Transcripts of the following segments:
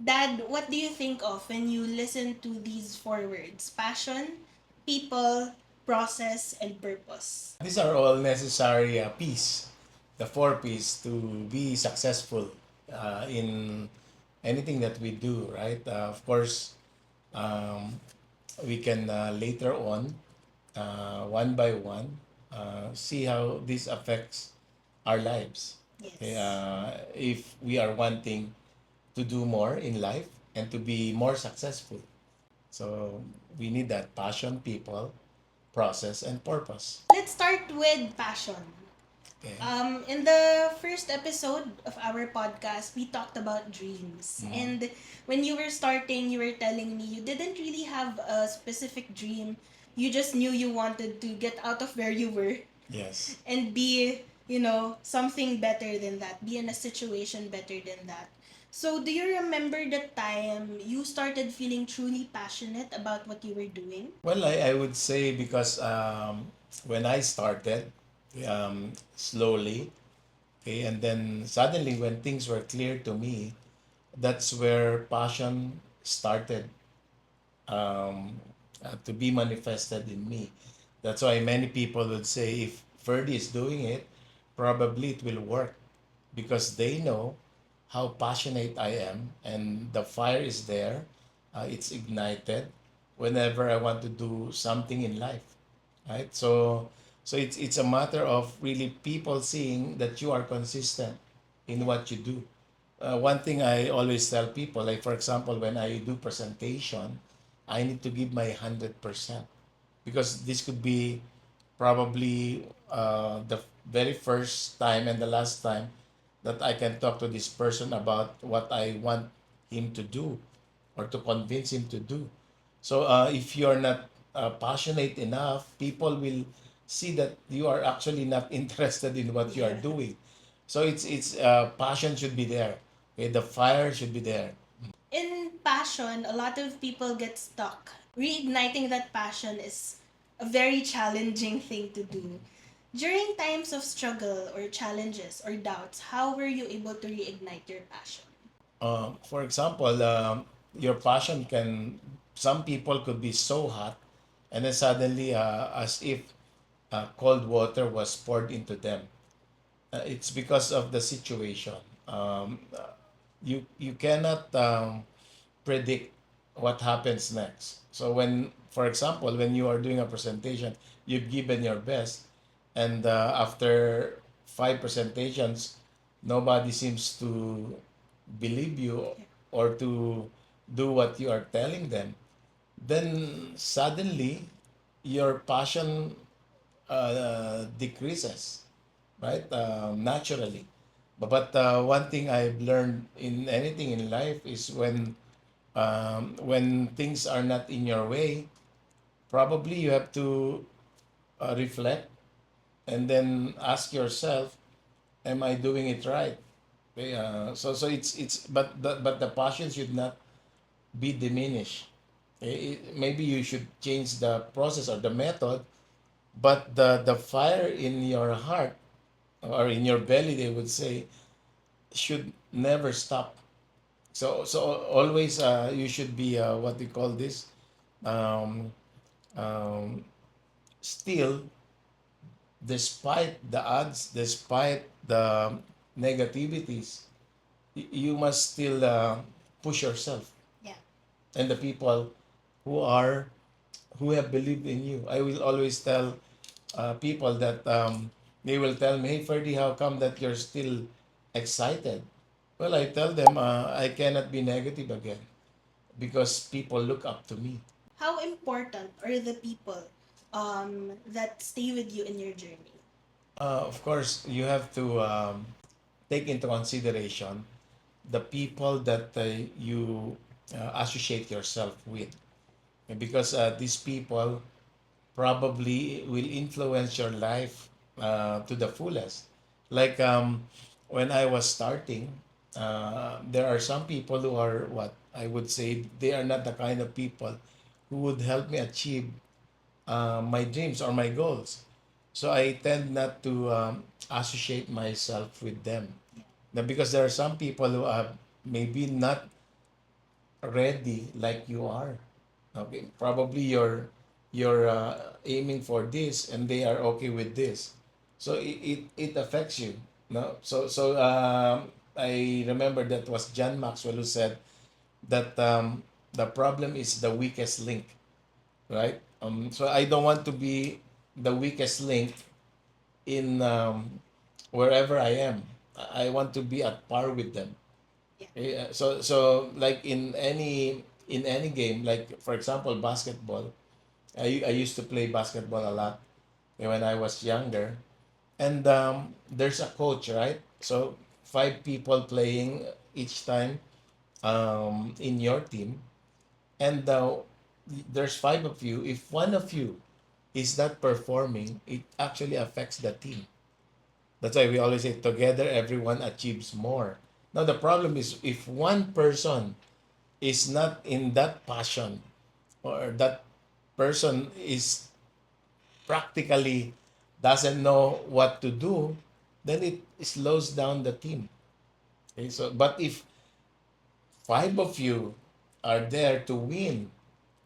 Dad, what do you think of when you listen to these four words? Passion, people, process, and purpose. These are all necessary piece, the four piece to be successful in anything that we do, right? Of course, um, we can later on, one by one, see how this affects our lives. Okay, Yes. if we are wanting to do more in life and to be more successful. So we need that passion, people, process, and purpose. Let's start with passion. Okay. In the first episode of our podcast, we talked about dreams. Mhm. And when you were starting, you were telling me you didn't really have a specific dream. You just knew you wanted to get out of where you were Yes. and be, something better than that, be in a situation better than that. So, do you remember the time you started feeling truly passionate about what you were doing? Well, I would say because when I started slowly, okay, and then suddenly when things were clear to me, that's where passion started to be manifested in me. That's why many people would say if Ferdy is doing it, probably it will work because they know how passionate I am and the fire is there. It's ignited whenever I want to do something in life, right? So it's a matter of really people seeing that you are consistent in what you do. One thing I always tell people, like for example, when I do presentation, I need to give my 100% because this could be probably the very first time and the last time that I can talk to this person about what I want him to do or to convince him to do. So if you're not passionate enough, people will see that you are actually not interested in what you are Yeah. doing. So it's passion should be there. Okay, the fire should be there. In passion, a lot of people get stuck. Reigniting that passion is a very challenging thing to do. During times of struggle or challenges or doubts, how were you able to reignite your passion? For example, your passion can, some people could be so hot, and then suddenly, as if cold water was poured into them. It's because of the situation. You cannot predict what happens next. So when, for example, when you are doing a presentation, you've given your best, and after five presentations, nobody seems to believe you or to do what you are telling them. Then suddenly, your passion decreases, right? Naturally. But one thing I've learned in anything in life is when things are not in your way, probably you have to reflect and then ask yourself, "Am I doing it right?" Okay, so it's but the passion should not be diminished. Maybe you should change the process or the method, but the fire in your heart or in your belly, they would say, should never stop. So always you should be what we call this um, um, still, despite the odds, despite the negativities, you must still push yourself Yeah. and the people who are who have believed in you. I will always tell people that they will tell me, "Hey, Ferdy, how come that you're still excited?" Well, I tell them I cannot be negative again because people look up to me. How important are the people that stay with you in your journey? Of course, you have to take into consideration the people that you associate yourself with. Because these people probably will influence your life to the fullest. Like when I was starting, there are some people who are what I would say they are not the kind of people who would help me achieve my dreams or my goals. So I tend not to associate myself with them. Now, because there are some people who are maybe not ready like you are. Okay, probably you're aiming for this, and they are okay with this, so it affects you. No, I remember that was John Maxwell who said that the problem is the weakest link, right? So I don't want to be the weakest link in wherever I am. I want to be at par with them. Yeah. So like in any game, like for example basketball, I used to play basketball a lot when I was younger, and there's a coach, right? So five people playing each time in your team, and there's five of you. If one of you is not performing, it actually affects the team. That's why we always say together everyone achieves more. Now the problem is if one person is not in that passion, or that person is practically doesn't know what to do, then it slows down the team. Okay, so but if five of you are there to win,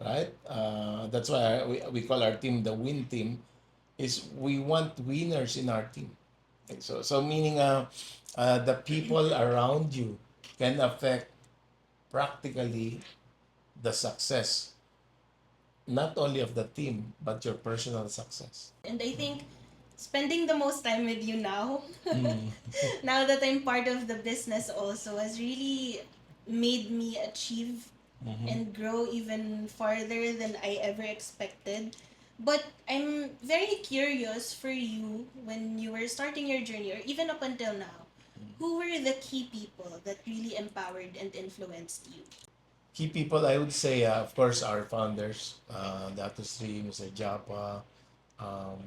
right? That's why we call our team the win team. Is we want winners in our team. Okay, so meaning the people around you can affect practically the success, not only of the team but your personal success. And I think spending the most time with you now, Mm. now that I'm part of the business also, has really made me achieve Mhm. and grow even farther than I ever expected. But I'm very curious for you when you were starting your journey, or even up until now, who were the key people that really empowered and influenced you? Key people, I would say, of course, our founders, Dato Sri, Mr. Japa, um,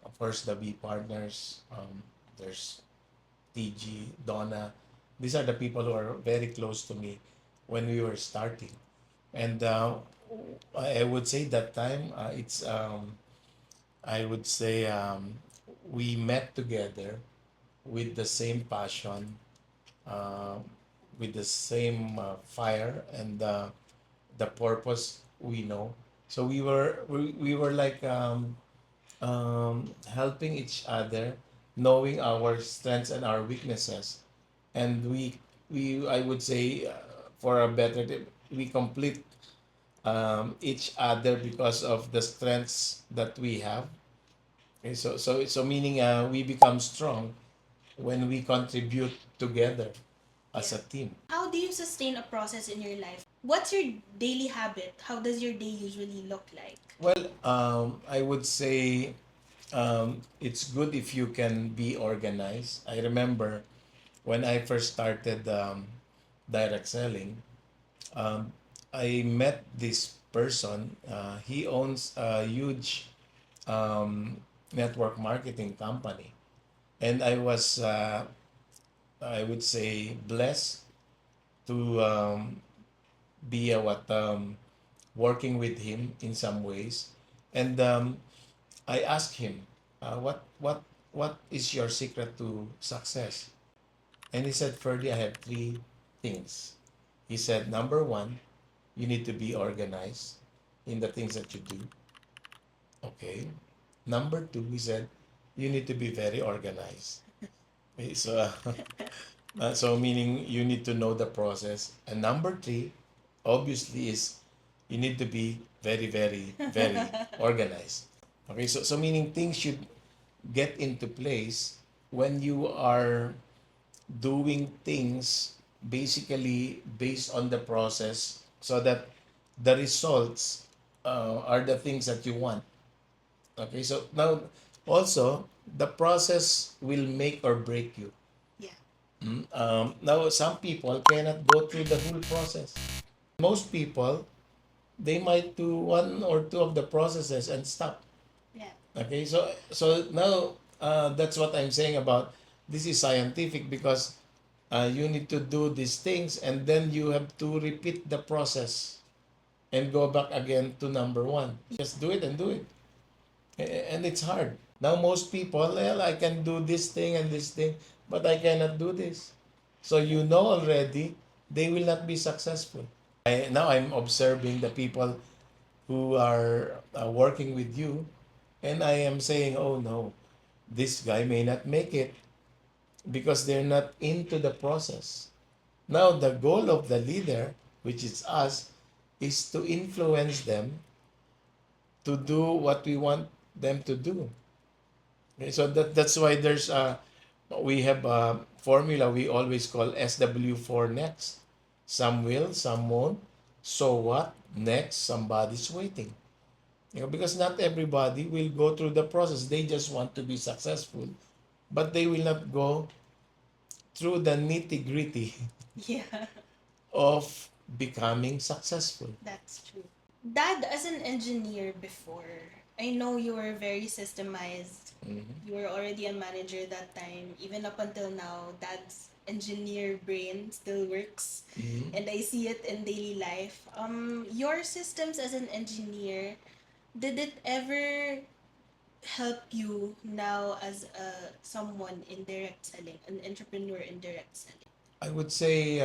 of course, the B partners, there's TG, Donna. These are the people who are very close to me when we were starting. And I would say that time, I would say we met together with the same passion, uh, with the same fire, and the purpose we know. So we were like helping each other, knowing our strengths and our weaknesses, and we I would say for a better we complete each other because of the strengths that we have. Okay, so meaning we become strong when we contribute together as Yeah. a team. How do you sustain a process in your life? What's your daily habit? How does your day usually look like? Well, I would say it's good if you can be organized. I remember when I first started direct selling, um, I met this person. He owns a huge network marketing company, and I would say, blessed to be working with him in some ways, and I asked him, what is your secret to success? And he said, Ferdy, I have three things. He said, number one, you need to be organized in the things that you do. Okay. Number two, he said, you need to be very organized. Okay, so, so meaning you need to know the process. And number three, obviously, is you need to be very, very, very organized. Okay, so meaning things should get into place when you are doing things basically based on the process, so that the results are the things that you want. Okay, so now also the process will make or break you. Yeah. Now some people cannot go through the whole process. Most people, they might do one or two of the processes and stop. Yeah. Okay, so now that's what I'm saying about this is scientific, because you need to do these things and then you have to repeat the process and go back again to number one. Just do it and do it. And it's hard. Now most people, well, I can do this thing and this thing, but I cannot do this. So you know already they will not be successful. Now I'm observing the people who are working with you, and I am saying, oh no, this guy may not make it because they're not into the process. Now the goal of the leader, which is us, is to influence them to do what we want them to do. Okay, so that's why we have a formula we always call SW4 next. Some will, some won't. So what? Next, somebody's waiting. Because not everybody will go through the process. They just want to be successful, but they will not go through the nitty gritty Yeah, of becoming successful. that's true. Dad, as an engineer before, I know you were very systemized. Mhm. You were already a manager that time. Even up until now, Dad's engineer brain still works. Mhm. And I see it in daily life. Your systems as an engineer, did it ever help you now as someone in direct selling, an entrepreneur in direct selling? I would say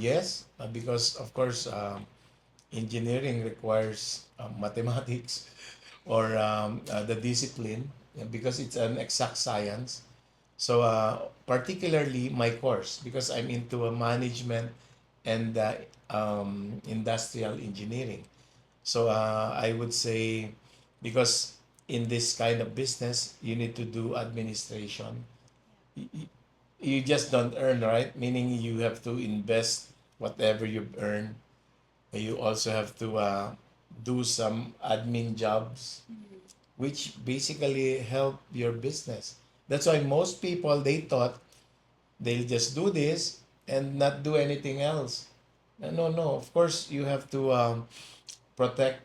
yes, because of course engineering requires mathematics or the discipline, because it's an exact science. So particularly my course, because I'm into a management and industrial engineering. So I would say, because in this kind of business you need to do administration. You just don't earn, right? Meaning you have to invest whatever you've earned. You also have to do some admin jobs, which basically help your business. That's why most people, they thought they'll just do this and not do anything else. No, no. Of course, you have to protect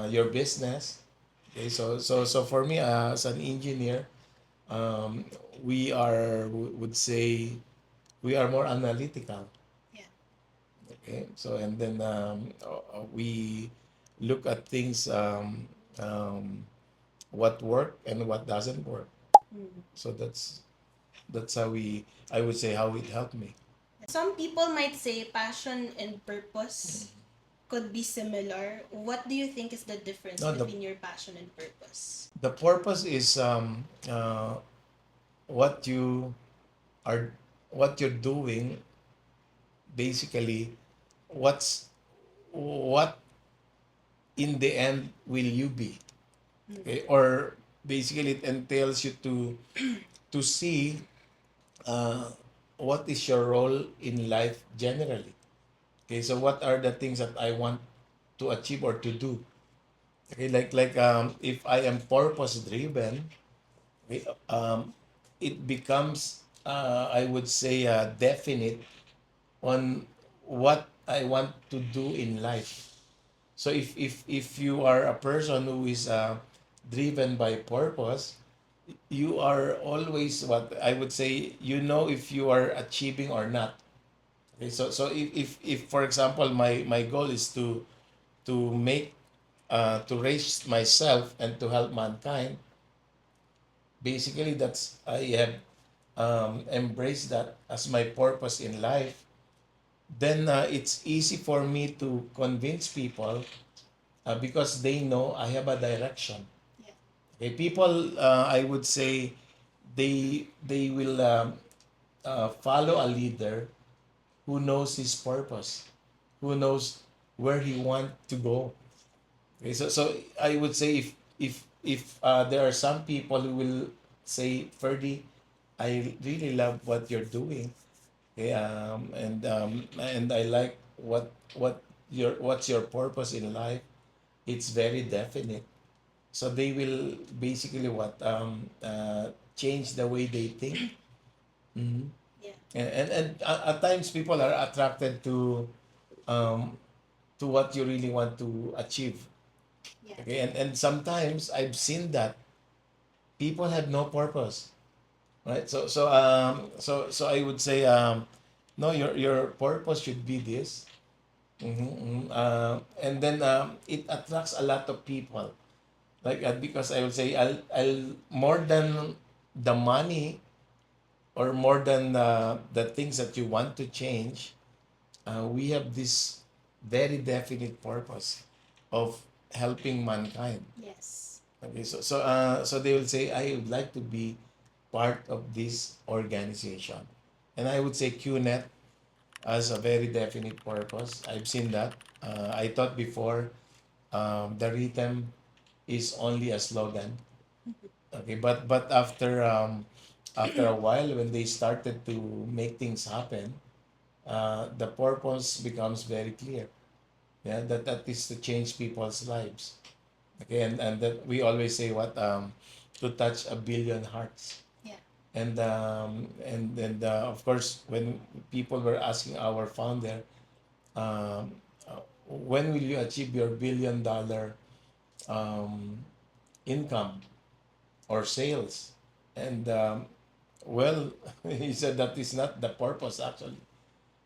your business. Okay, so for me as an engineer, um, we would say we are more analytical. Yeah. Okay, so and then we look at things, what work and what doesn't work. Mm. So that's how I would say how it helped me. Some people might say passion and purpose could be similar. What do you think is the difference No, between your passion and purpose? the purpose is what you are what you're doing, basically. What in the end will you be? Okay, or basically it entails you to see uh, what is your role in life generally. Okay, so what are the things that I want to achieve or to do? Okay, like if I am purpose driven, okay, it becomes I would say definite on what I want to do in life. So if you are a person who is driven by purpose, you are always, what I would say, if you are achieving or not. Okay, so if for example my goal is to make to raise myself and to help mankind, basically that's I have embraced that as my purpose in life. Then it's easy for me to convince people because they know I have a direction. Yeah. Okay, people, I would say, they will follow a leader who knows his purpose, who knows where he want to go. Okay, so I would say if there are some people who will say, Ferdy, I really love what you're doing. Okay, and I like what's your purpose in life. It's very definite. So they will basically change the way they think. Mhm. Yeah. And at times people are attracted um, to what you really want to achieve. Yeah. Okay, and sometimes I've seen that people have no purpose, right? So I would say no, your purpose should be this. And then it attracts a lot of people. like because I will say I'll more than the money or more than the things that you want to change, we have this very definite purpose of helping mankind. Yes. Okay, so they will say, I would like to be part of this organization. And I would say QNet has a very definite purpose. I've seen that. I thought before the rhythm is only a slogan. Okay, but after a while when they started to make things happen, the purpose becomes very clear. Yeah, that is to change people's lives. Okay, and that we always say what to touch a billion hearts. Yeah. And of course when people were asking our founder, um, when will you achieve your $1 billion um, income or sales? And well, he said that is not the purpose actually.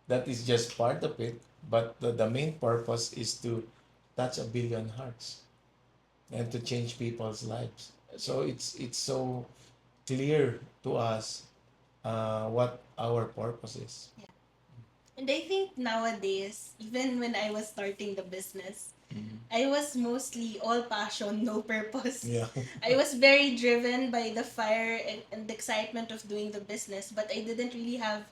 That is just part of it. But the main purpose is to touch a billion hearts and to change people's lives. So it's so clear to us what our purpose is. Yeah. And I think nowadays, even when I was starting the business, Mhm. I was mostly all passion, no purpose. Yeah. I was very driven by the fire and the excitement of doing the business, but I didn't really have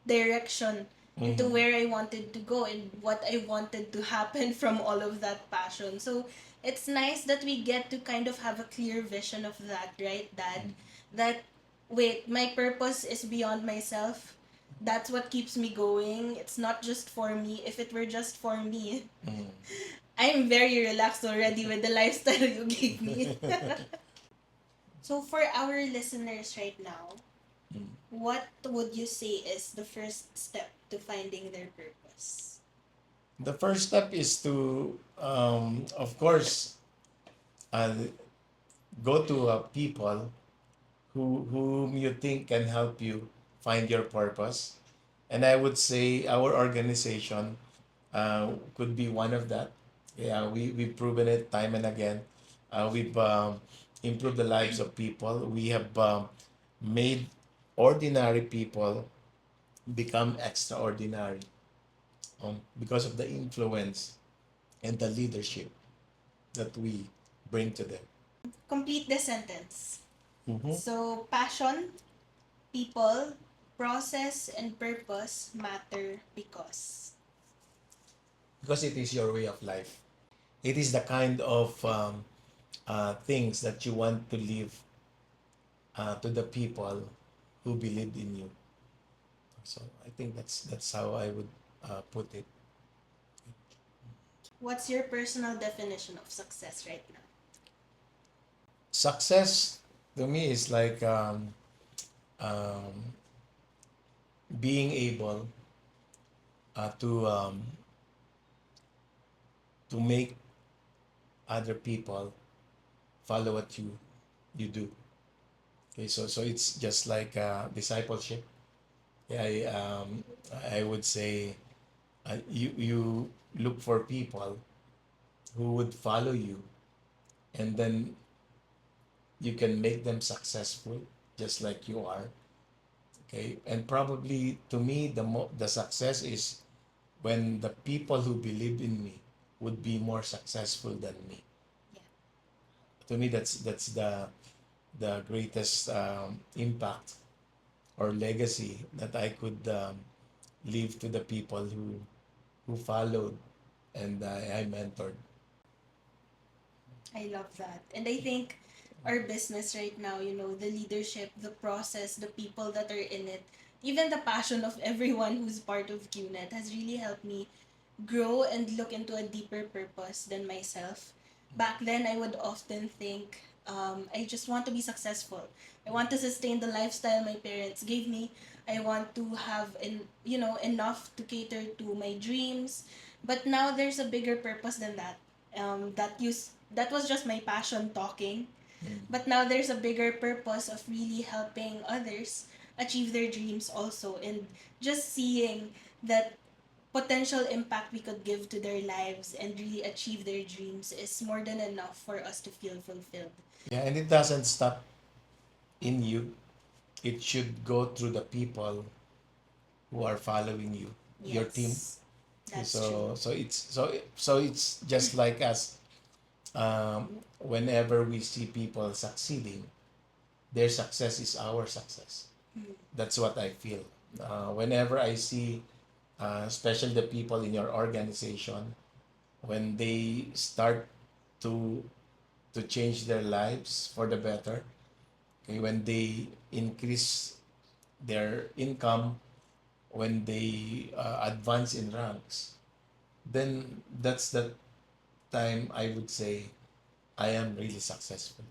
direction into Mhm. where I wanted to go and what I wanted to happen from all of that passion. So it's nice that we get to kind of have a clear vision of that, right, Dad? That, wait, my purpose is beyond myself. That's what keeps me going. It's not just for me. If it were just for me, Mhm. I'm very relaxed already with the lifestyle you gave me. So for our listeners right now, Mm. what would you say is the first step to finding their purpose? The first step is to, of course, uh, go to people whom you think can help you find your purpose. And I would say our organization could be one of that. Yeah, we've proven it time and again. We've improved the lives of people. We have made ordinary people become extraordinary because of the influence and the leadership that we bring to them. Complete the sentence. Mm-hmm. So passion, people, process, and purpose matter because. Because it is your way of life. It is the kind of things that you want to leave to the people who believed in you. So I think that's how I would put it. What's your personal definition of success right now? Success to me is like um, being able to make other people follow what you do. Okay, so it's just like discipleship. Yeah, I would say you look for people who would follow you, and then you can make them successful, just like you are. Okay, and probably to me the success is when the people who believe in me would be more successful than me. Yeah. To me, that's the greatest impact or legacy that I could leave to the people who followed and I mentored. I love that. And I think our business right now, the leadership, the process, the people that are in it, even the passion of everyone who's part of QNet has really helped me grow and look into a deeper purpose than myself. Back then, I would often think, I just want to be successful. I want to sustain the lifestyle my parents gave me. I want to have enough to cater to my dreams. But now there's a bigger purpose than that. That was just my passion talking. Mm. But now there's a bigger purpose of really helping others achieve their dreams also, and just seeing that potential impact we could give to their lives and really achieve their dreams is more than enough for us to feel fulfilled. Yeah, and it doesn't stop in you. It should go through the people who are following you, your team. Yes, that's true. So it's just like us. Whenever we see people succeeding, their success is our success. Mm. That's what I feel. Whenever I see, especially the people in your organization, when they start to change their lives for the better, okay, when they increase their income, when they advance in ranks, then that's the time I would say I am really successful.